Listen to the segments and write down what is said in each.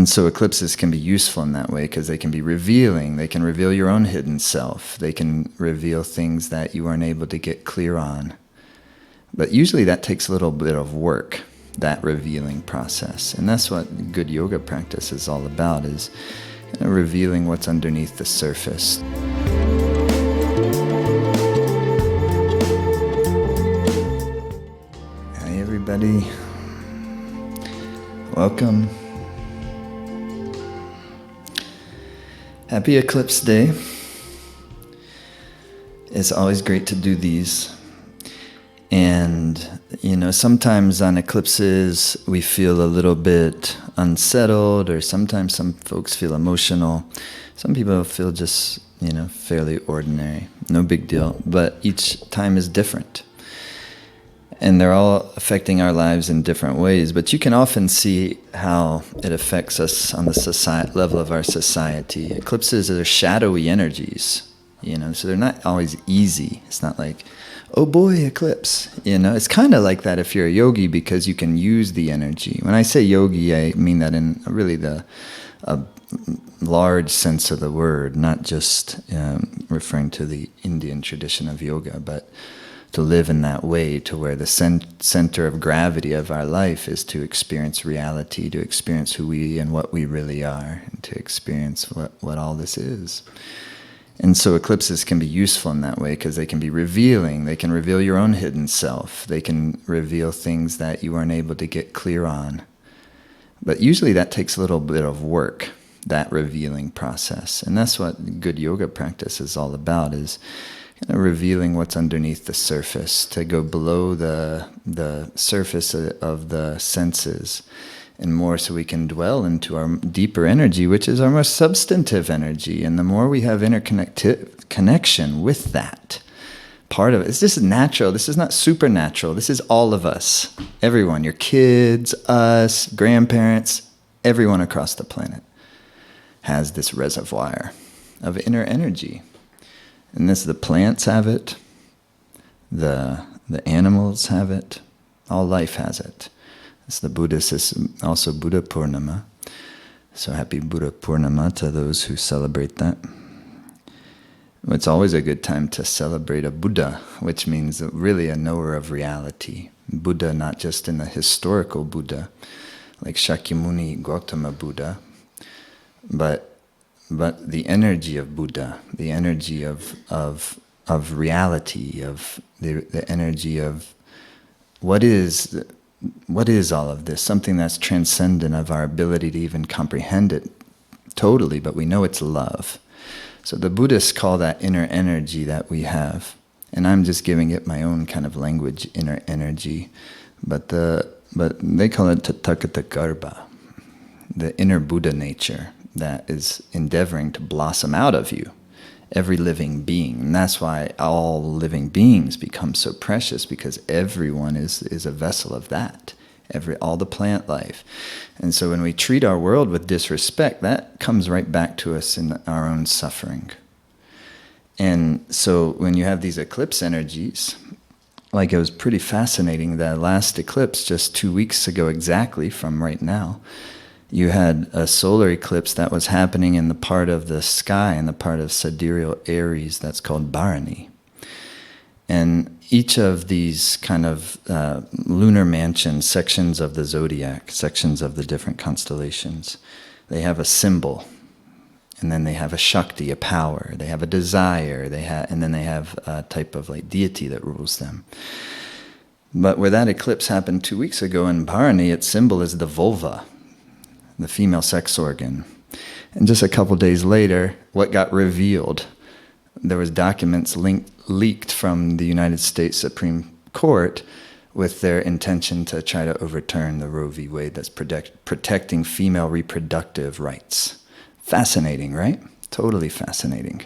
And so eclipses can be useful in that way because they can be revealing. They can reveal your own hidden self. They can reveal things that you weren't able to get clear on. But usually that takes a little bit of work, that revealing process. And that's what good yoga practice is all about, is revealing what's underneath the surface. Hi everybody. Welcome. Happy Eclipse Day. It's always great to do these. And, sometimes on eclipses we feel a little bit unsettled, or sometimes some folks feel emotional. Some people feel just, fairly ordinary. No big deal. But each time is different. And they're all affecting our lives in different ways. But you can often see how it affects us on the level of our society. Eclipses are shadowy energies, so they're not always easy. It's not like, oh boy, eclipse. It's kind of like that if you're a yogi, because you can use the energy. When I say yogi, I mean that in really a large sense of the word, not just referring to the Indian tradition of yoga, but to live in that way, to where the center of gravity of our life is to experience reality, to experience who we and what we really are, and to experience what all this is. And so eclipses can be useful in that way because they can be revealing. They can reveal your own hidden self. They can reveal things that you weren't able to get clear on. But usually that takes a little bit of work, that revealing process. And that's what good yoga practice is all about, is revealing what's underneath the surface, to go below the surface of the senses and more, so we can dwell into our deeper energy, which is our most substantive energy. And the more we have connection with that part of it, this is natural. This is not supernatural. This is all of us, everyone, your kids, us, grandparents, everyone across the planet has this reservoir of inner energy. And the plants have it, the animals have it, all life has it. It's the Buddhist is also Buddha Purnima. So happy Buddha Purnima to those who celebrate that. It's always a good time to celebrate a Buddha, which means really a knower of reality. Buddha, not just in the historical Buddha, like Shakyamuni Gautama Buddha, but the energy of Buddha, the energy of reality, of the energy of what is all of this, something that's transcendent of our ability to even comprehend it totally, but we know it's love. So the Buddhists call that inner energy that we have, and I'm just giving it my own kind of language, inner energy, but they call it Tathagata Garbha, the inner Buddha nature that is endeavoring to blossom out of you, every living being. And that's why all living beings become so precious, because everyone is a vessel of that, all the plant life. And so when we treat our world with disrespect, that comes right back to us in our own suffering. And so when you have these eclipse energies, like it was pretty fascinating, the last eclipse just 2 weeks ago exactly from right now, you had a solar eclipse that was happening in the part of the sky, in the part of sidereal Aries that's called Bharani. And each of these kind of lunar mansions, sections of the zodiac, sections of the different constellations, they have a symbol, and then they have a Shakti, a power, they have a desire, and then they have a type of like deity that rules them. But where that eclipse happened 2 weeks ago in Bharani, its symbol is the vulva, the female sex organ. And just a couple days later, what got revealed? There was documents leaked from the United States Supreme Court with their intention to try to overturn the Roe v. Wade that's protecting female reproductive rights. Fascinating, right? Totally fascinating.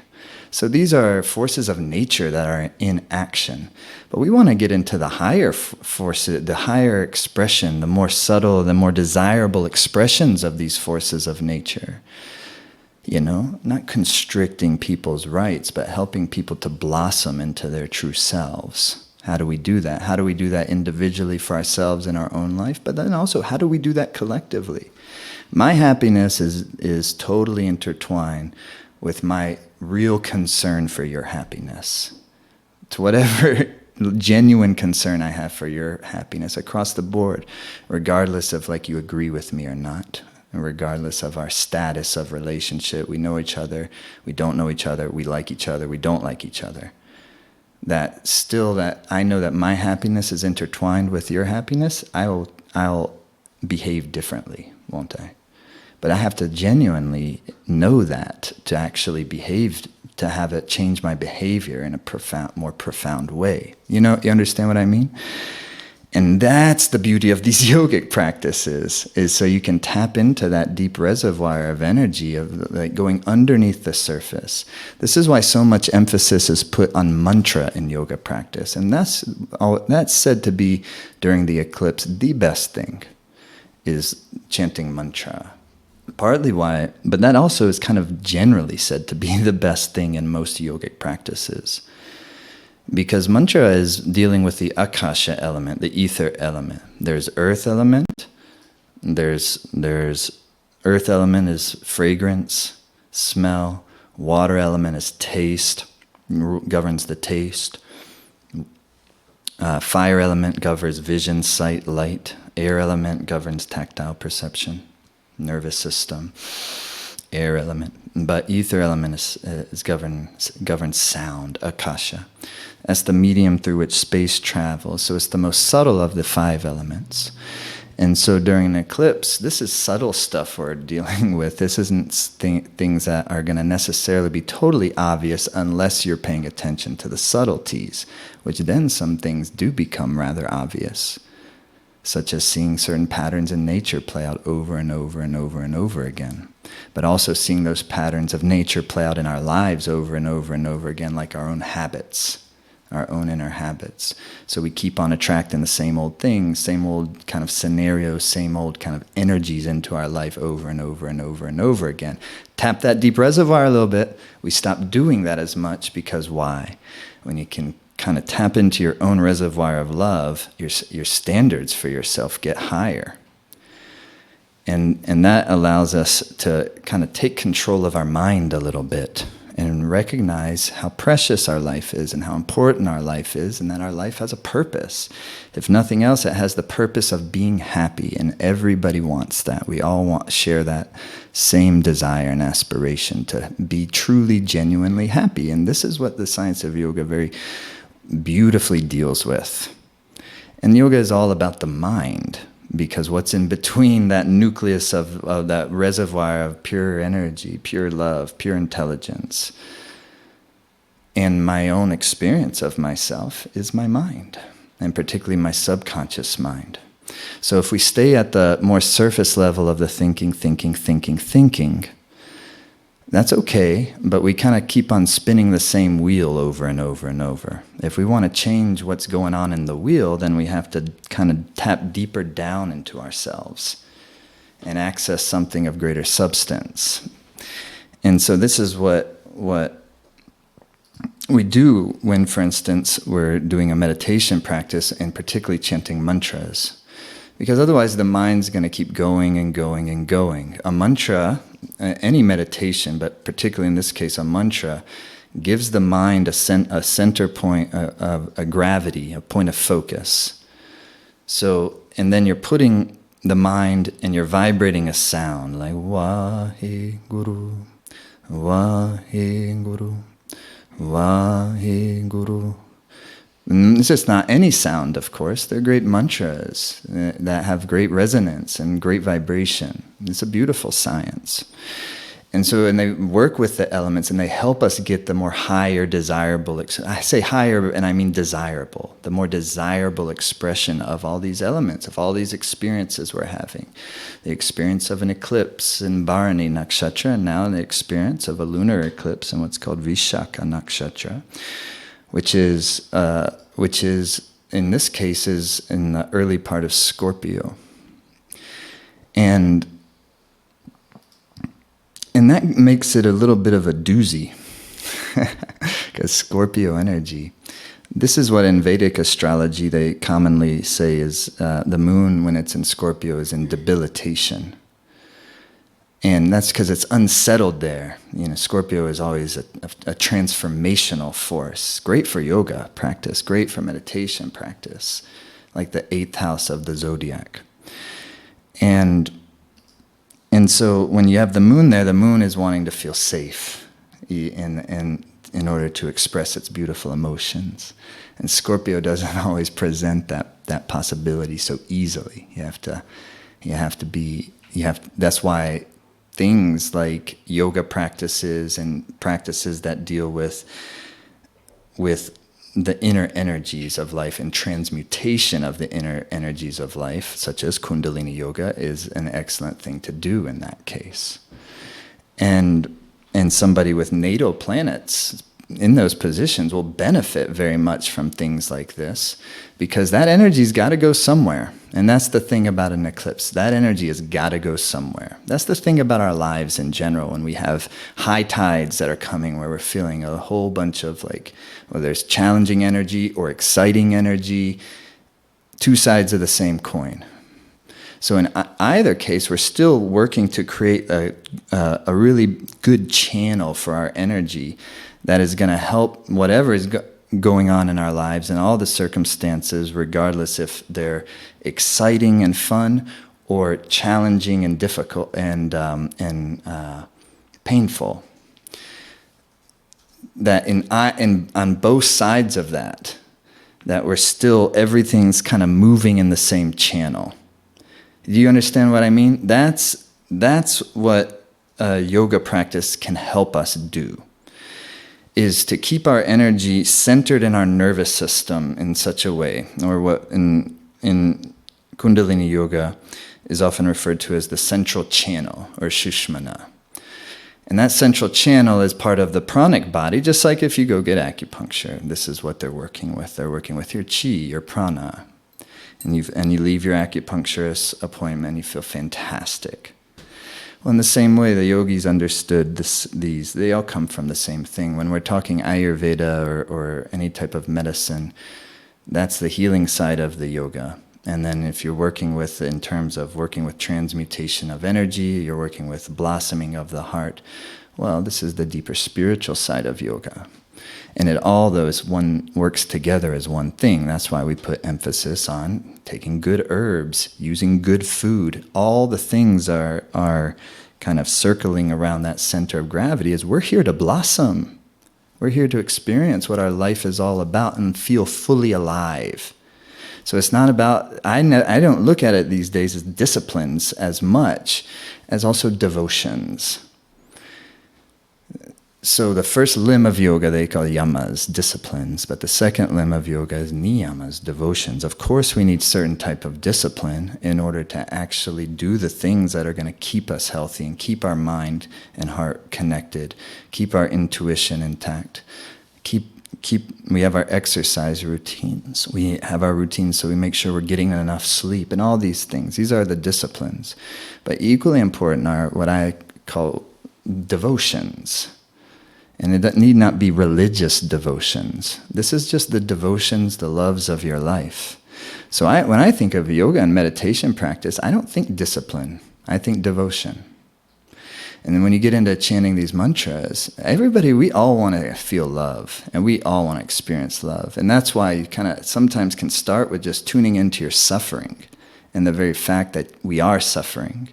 So these are forces of nature that are in action. But we want to get into the higher forces, the higher expression, the more subtle, the more desirable expressions of these forces of nature. Not constricting people's rights, but helping people to blossom into their true selves. How do we do that? How do we do that individually for ourselves in our own life? But then also, how do we do that collectively? My happiness is totally intertwined with my real concern for your happiness. To whatever genuine concern I have for your happiness across the board, regardless of like you agree with me or not, and regardless of our status of relationship, we know each other, we don't know each other, we like each other, we don't like each other. That still, that I know that my happiness is intertwined with your happiness, I'll behave differently, won't I? But I have to genuinely know that to actually behave, to have it change my behavior in a more profound way. You understand what I mean? And that's the beauty of these yogic practices, is so you can tap into that deep reservoir of energy, of like going underneath the surface. This is why so much emphasis is put on mantra in yoga practice. And that's said to be, during the eclipse, the best thing, is chanting mantra. Partly why, but that also is kind of generally said to be the best thing in most yogic practices. Because mantra is dealing with the akasha element, the ether element. There's earth element. There's earth element is fragrance, smell. Water element is taste, governs the taste. Fire element governs vision, sight, light. Air element governs tactile perception, nervous system. Air element, but ether element governs sound, akasha. That's the medium through which space travels. So it's the most subtle of the 5 elements. And so during an eclipse, this is subtle stuff we're dealing with. This isn't things that are going to necessarily be totally obvious unless you're paying attention to the subtleties, which then some things do become rather obvious, such as seeing certain patterns in nature play out over and over and over and over again. But also seeing those patterns of nature play out in our lives over and over and over again, like our own habits, our own inner habits. So we keep on attracting the same old things, same old kind of scenarios, same old kind of energies into our life over and over and over and over again. Tap that deep reservoir a little bit. We stop doing that as much, because why? When you can kind of tap into your own reservoir of love, your standards for yourself get higher. And that allows us to kind of take control of our mind a little bit and recognize how precious our life is and how important our life is, and that our life has a purpose. If nothing else, it has the purpose of being happy, and everybody wants that. We all share that same desire and aspiration to be truly, genuinely happy. And this is what the science of yoga very beautifully deals with. And yoga is all about the mind, because what's in between that nucleus of that reservoir of pure energy, pure love, pure intelligence, and my own experience of myself is my mind, and particularly my subconscious mind. So if we stay at the more surface level of the thinking, that's okay, but we kind of keep on spinning the same wheel over and over and over. If we want to change what's going on in the wheel, then we have to kind of tap deeper down into ourselves and access something of greater substance. And so this is what we do when, for instance, we're doing a meditation practice, and particularly chanting mantras. Because otherwise the mind's going to keep going and going and going. A mantra, any meditation, but particularly in this case a mantra, gives the mind a center point, a gravity, a point of focus. So, and then you're putting the mind and you're vibrating a sound like Vaheguru, Vaheguru, Vaheguru. And it's just not any sound, of course. They're great mantras that have great resonance and great vibration. It's a beautiful science. And so, and they work with the elements, and they help us get the more higher desirable, I say higher and I mean desirable, the more desirable expression of all these elements, of all these experiences we're having. The experience of an eclipse in Bharani Nakshatra, and now the experience of a lunar eclipse in what's called Vishaka Nakshatra, which is in this case is in the early part of Scorpio, and that makes it a little bit of a doozy, because Scorpio energy. This is what in Vedic astrology they commonly say is the moon, when it's in Scorpio, is in debilitation. And that's because it's unsettled there. Scorpio is always a transformational force. Great for yoga practice, great for meditation practice, like the 8th house of the zodiac. And so when you have the moon there, the moon is wanting to feel safe in order to express its beautiful emotions. And Scorpio doesn't always present that possibility so easily. That's why things like yoga practices and practices that deal with the inner energies of life and transmutation of the inner energies of life, such as Kundalini Yoga, is an excellent thing to do in that case. And somebody with natal planets in those positions will benefit very much from things like this, because that energy's got to go somewhere. And that's the thing about an eclipse. That energy has got to go somewhere. That's the thing about our lives in general, when we have high tides that are coming where we're feeling a whole bunch of there's challenging energy or exciting energy, two sides of the same coin. So in either case, we're still working to create a really good channel for our energy that is going to help whatever is going on in our lives and all the circumstances, regardless if they're exciting and fun or challenging and difficult and painful. That on both sides of that we're still, everything's kind of moving in the same channel. Do you understand what I mean? That's what yoga practice can help us do, is to keep our energy centered in our nervous system in such a way, or what in Kundalini Yoga is often referred to as the central channel, or Shushmana. And that central channel is part of the pranic body, just like if you go get acupuncture. This is what they're working with. They're working with your chi, your prana. And you leave your acupuncturist appointment, you feel fantastic. Well, in the same way, the yogis understood these. They all come from the same thing. When we're talking Ayurveda or any type of medicine, that's the healing side of the yoga. And then if you're in terms of working with transmutation of energy, you're working with blossoming of the heart, well, this is the deeper spiritual side of yoga. And all those works together as one thing. That's why we put emphasis on taking good herbs, using good food. All the things are kind of circling around that center of gravity, as we're here to blossom. We're here to experience what our life is all about and feel fully alive. So it's not about, I don't look at it these days as disciplines as much as also devotions. So the first limb of yoga they call yamas, disciplines, but the second limb of yoga is niyamas, devotions. Of course we need certain type of discipline in order to actually do the things that are going to keep us healthy and keep our mind and heart connected, keep our intuition intact, we have our exercise routines. We have our routines so we make sure we're getting enough sleep and all these things. These are the disciplines. But equally important are what I call devotions. And it need not be religious devotions. This is just the devotions, the loves of your life. So when I think of yoga and meditation practice, I don't think discipline. I think devotion. And then when you get into chanting these mantras, we all want to feel love, and we all want to experience love. And that's why you kind of sometimes can start with just tuning into your suffering and the very fact that we are suffering.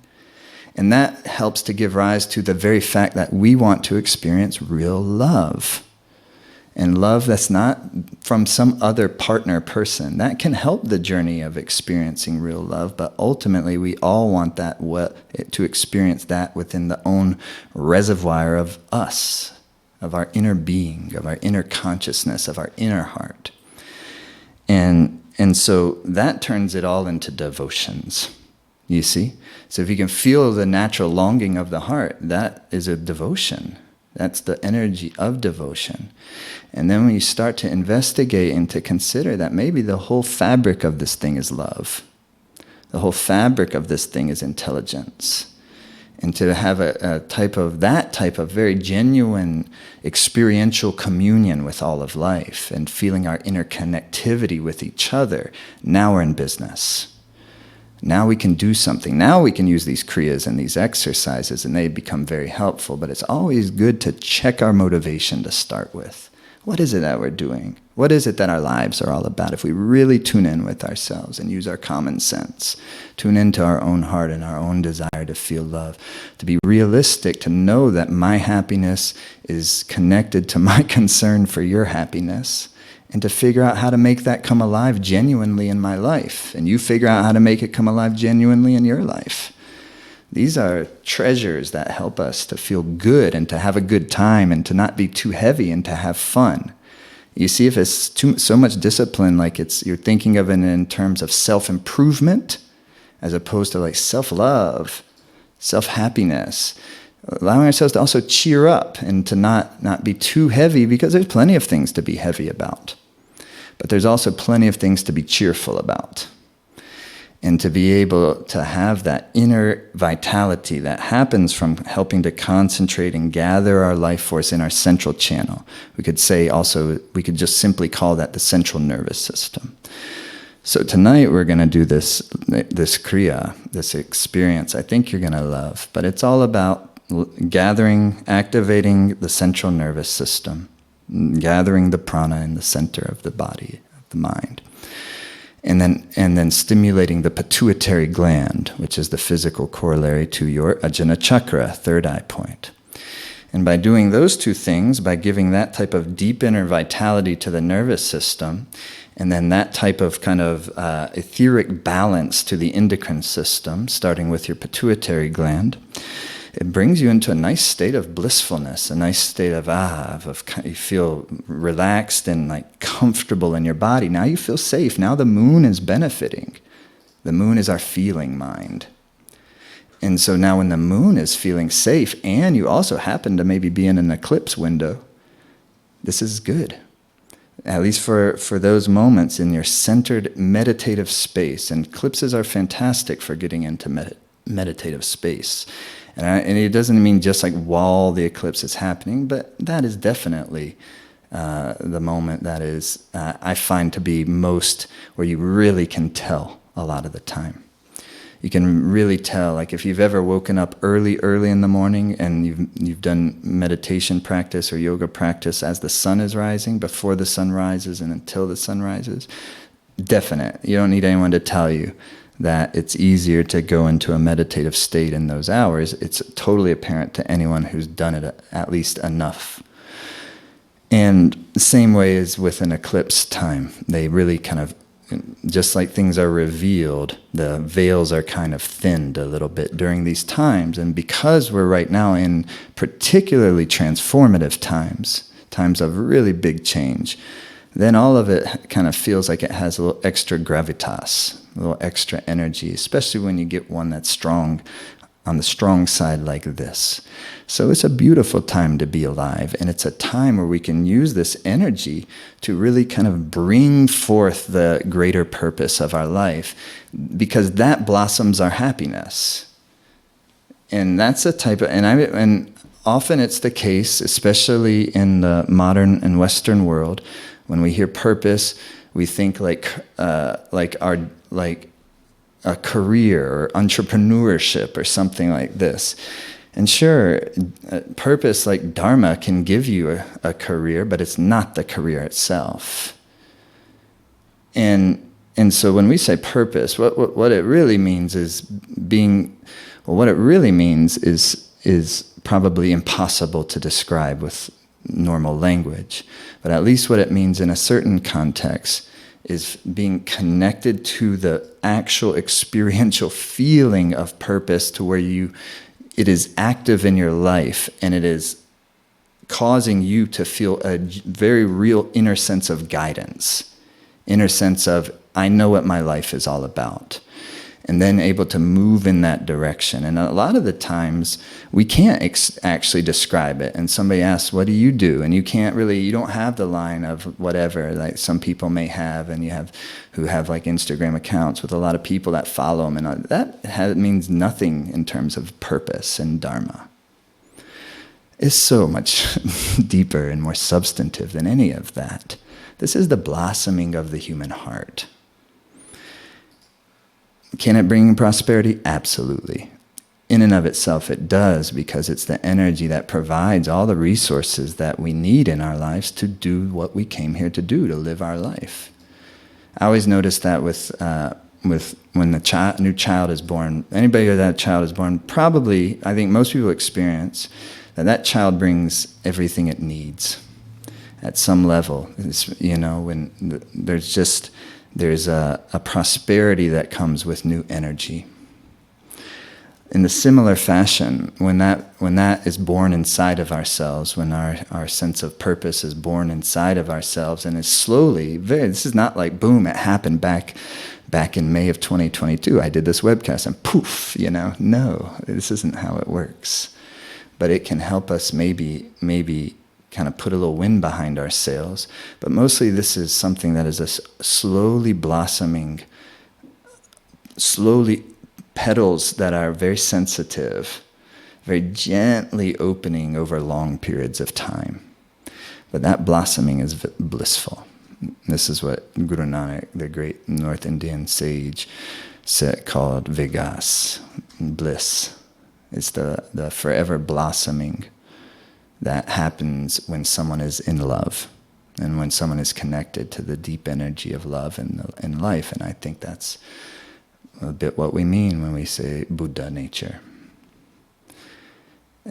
And that helps to give rise to the very fact that we want to experience real love. And love that's not from some other partner person. That can help the journey of experiencing real love, but ultimately we all want to experience that within the own reservoir of us, of our inner being, of our inner consciousness, of our inner heart. And so that turns it all into devotions, you see? So if you can feel the natural longing of the heart, that is a devotion. That's the energy of devotion. And then when you start to investigate and to consider that maybe the whole fabric of this thing is love. The whole fabric of this thing is intelligence. And to have that type of very genuine experiential communion with all of life and feeling our interconnectivity with each other, now we're in business. Now we can do something. Now we can use these kriyas and these exercises, and they become very helpful. But it's always good to check our motivation to start with. What is it that we're doing? What is it that our lives are all about? If we really tune in with ourselves and use our common sense, tune into our own heart and our own desire to feel love, to be realistic, to know that my happiness is connected to my concern for your happiness, and to figure out how to make that come alive genuinely in my life. And you figure out how to make it come alive genuinely in your life. These are treasures that help us to feel good and to have a good time and to not be too heavy and to have fun. You see, if it's so much discipline, like you're thinking of it in terms of self-improvement as opposed to like self-love, self-happiness, allowing ourselves to also cheer up and to not be too heavy, because there's plenty of things to be heavy about. But there's also plenty of things to be cheerful about. And to be able to have that inner vitality that happens from helping to concentrate and gather our life force in our central channel. We could just simply call that the central nervous system. So tonight we're going to do this kriya, this experience I think you're going to love. But it's all about activating the central nervous system, gathering the prana in the center of the body, of the mind. And then stimulating the pituitary gland, which is the physical corollary to your Ajna chakra, third eye point. And by doing those two things, by giving that type of deep inner vitality to the nervous system, and then that type of kind of etheric balance to the endocrine system, starting with your pituitary gland, it brings you into a nice state of blissfulness, a nice state of you feel relaxed and like comfortable in your body. Now you feel safe. Now the moon is benefiting. The moon is our feeling mind. And so now when the moon is feeling safe and you also happen to maybe be in an eclipse window, this is good. At least for those moments in your centered meditative space. And eclipses are fantastic for getting into meditative space. And it doesn't mean just like while the eclipse is happening, but that is definitely the moment that is, I find to be most where you really can tell a lot of the time. You can really tell, like if you've ever woken up early in the morning and you've done meditation practice or yoga practice as the sun is rising, before the sun rises and until the sun rises, definite. You don't need anyone to tell you that it's easier to go into a meditative state in those hours. It's totally apparent to anyone who's done it at least enough. And the same way as with an eclipse time. They really kind of, just like things are revealed, the veils are kind of thinned a little bit during these times. And because we're right now in particularly transformative times of really big change, then all of it kind of feels like it has a little extra gravitas, a little extra energy, especially when you get one that's strong, on the strong side like this. So it's a beautiful time to be alive, and it's a time where we can use this energy to really kind of bring forth the greater purpose of our life, because that blossoms our happiness. And that's a type of, and often it's the case, especially in the modern and Western world, when we hear purpose, we think like a career or entrepreneurship or something like this. And sure, purpose like dharma can give you a career, but it's not the career itself. And so when we say purpose, what it really means is is probably impossible to describe with normal language. But at least what it means in a certain context is being connected to the actual experiential feeling of purpose, to where it is active in your life and it is causing you to feel a very real inner sense of guidance, inner sense of, I know what my life is all about. And then able to move in that direction. And a lot of the times, we can't actually describe it. And somebody asks, what do you do? And you don't have the line of whatever, like some people may have, and who have like Instagram accounts with a lot of people that follow them. And that means nothing in terms of purpose and dharma. It's so much deeper and more substantive than any of that. This is the blossoming of the human heart. Can it bring prosperity? Absolutely. In and of itself, it does, because it's the energy that provides all the resources that we need in our lives to do what we came here to do, to live our life. I always notice that with when the new child is born, anybody that child is born, probably, I think most people experience that child brings everything it needs at some level. It's, when there's a prosperity that comes with new energy. In the similar fashion, when that is born inside of ourselves, when our sense of purpose is born inside of ourselves and is slowly, this is not like boom, it happened back in May of 2022, I did this webcast and poof, no, this isn't how it works. But it can help us maybe kind of put a little wind behind our sails. But mostly this is something that is a slowly blossoming, slowly petals that are very sensitive, very gently opening over long periods of time. But that blossoming is blissful. This is what Guru Nanak, the great North Indian sage, called vigas, bliss. It's the forever blossoming that happens when someone is in love and when someone is connected to the deep energy of love in life. And I think that's a bit what we mean when we say Buddha nature.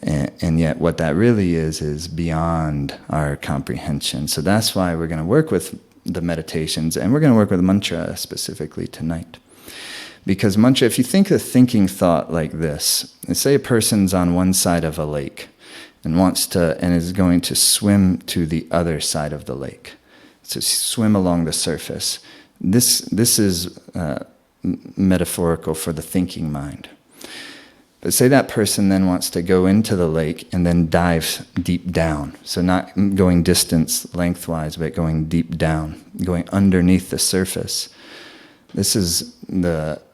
And yet what that really is beyond our comprehension. So that's why we're going to work with the meditations, and we're going to work with mantra specifically tonight. Because mantra, if you think of thinking thought like this, let's say a person's on one side of a lake and is going to swim to the other side of the lake. So swim along the surface. This is metaphorical for the thinking mind. But say that person then wants to go into the lake and then dive deep down. So not going distance lengthwise, but going deep down, going underneath the surface. This is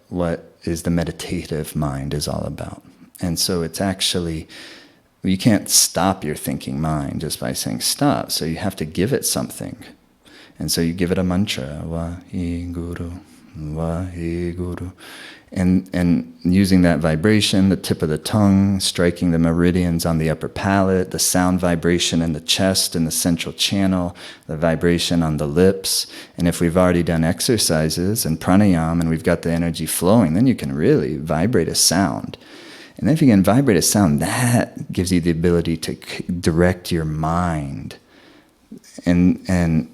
what is the meditative mind is all about. And so it's actually, you can't stop your thinking mind just by saying stop. So you have to give it something. And so you give it a mantra, Vaheguru, Vaheguru. And using that vibration, the tip of the tongue, striking the meridians on the upper palate, the sound vibration in the chest and the central channel, the vibration on the lips. And if we've already done exercises and pranayama and we've got the energy flowing, then you can really vibrate a sound. And then if you can vibrate a sound, that gives you the ability to direct your mind. And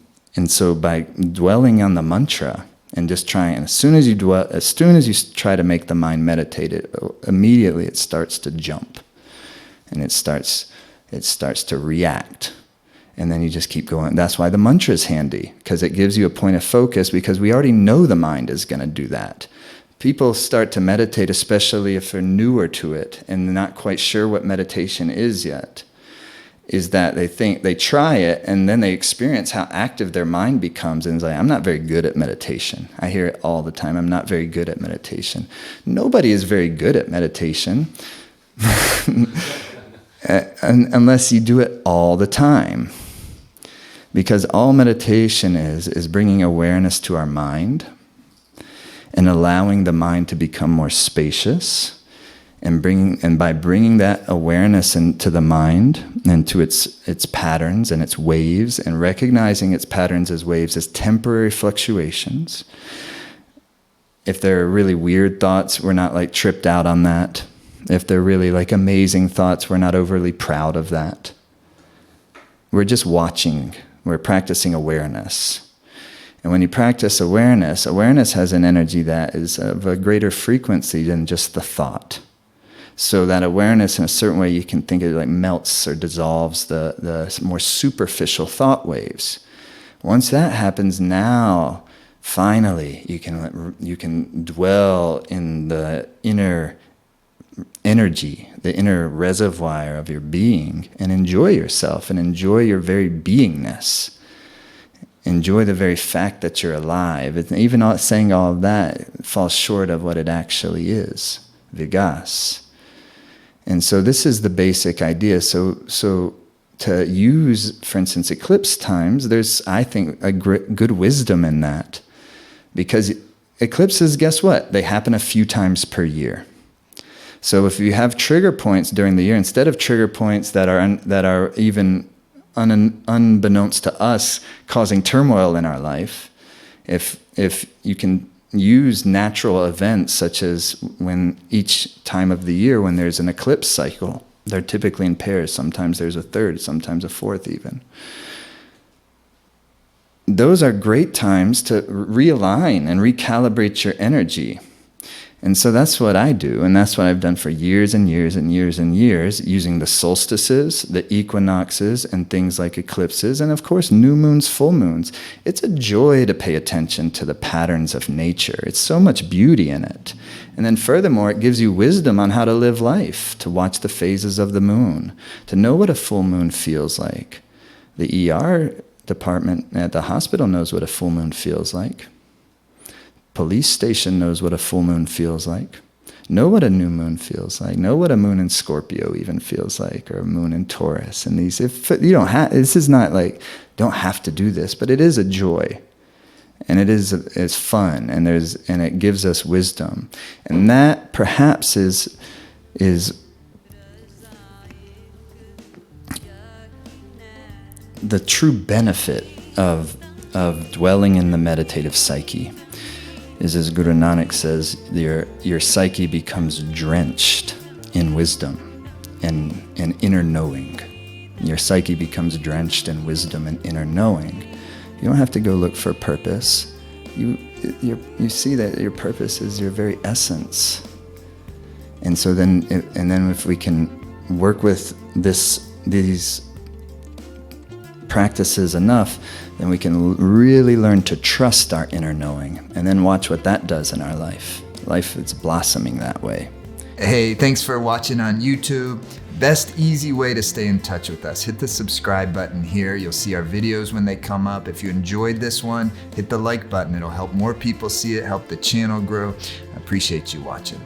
so by dwelling on the mantra, and just trying, and as soon as you try to make the mind meditate, immediately it starts to jump, and it starts to react, and then you just keep going. That's why the mantra is handy, because it gives you a point of focus, because we already know the mind is going to do that. People start to meditate, especially if they're newer to it and they're not quite sure what meditation is yet, is that they try it and then they experience how active their mind becomes, and it's like, I'm not very good at meditation. I hear it all the time, I'm not very good at meditation. Nobody is very good at meditation unless you do it all the time. Because all meditation is bringing awareness to our mind and allowing the mind to become more spacious. And by bringing that awareness into the mind and to its patterns and its waves, and recognizing its patterns as waves as temporary fluctuations. If they're really weird thoughts, we're not like tripped out on that. If they're really like amazing thoughts, we're not overly proud of that. We're just watching. We're practicing awareness. And when you practice awareness has an energy that is of a greater frequency than just the thought. So that awareness, in a certain way, you can think of it like melts or dissolves the more superficial thought waves. Once that happens, now finally you can dwell in the inner energy, the inner reservoir of your being, and enjoy yourself and enjoy your very beingness. Enjoy the very fact that you're alive. Even saying all of that falls short of what it actually is, vigas. And so this is the basic idea. So to use, for instance, eclipse times, there's, I think, a good wisdom in that. Because eclipses, guess what? They happen a few times per year. So if you have trigger points during the year, instead of trigger points that are even unbeknownst to us causing turmoil in our life, if you can use natural events such as when each time of the year when there's an eclipse cycle, they're typically in pairs. Sometimes there's a third, sometimes a fourth even. Those are great times to realign and recalibrate your energy. And so that's what I do, and that's what I've done for years and years and years and years, using the solstices, the equinoxes, and things like eclipses, and of course new moons, full moons. It's a joy to pay attention to the patterns of nature. It's so much beauty in it. And then furthermore, it gives you wisdom on how to live life, to watch the phases of the moon, to know what a full moon feels like. The ER department at the hospital knows what a full moon feels like. Police station knows what a full moon feels like. Know what a new moon feels like. Know what a moon in Scorpio even feels like, or a moon in Taurus. And these, if you don't have, this is not like, don't have to do this, but it is a joy, and it's fun, and it gives us wisdom, and that perhaps is the true benefit of dwelling in the meditative psyche. Is, as Guru Nanak says, your psyche becomes drenched in wisdom and inner knowing. Your psyche becomes drenched in wisdom and inner knowing. You don't have to go look for purpose. You see that your purpose is your very essence. And so then if we can work with these practices enough, then we can really learn to trust our inner knowing, and then watch what that does in our life. Life is blossoming that way. Hey, thanks for watching on YouTube. Best easy way to stay in touch with us. Hit the subscribe button here. You'll see our videos when they come up. If you enjoyed this one, hit the like button. It'll help more people see it, help the channel grow. I appreciate you watching.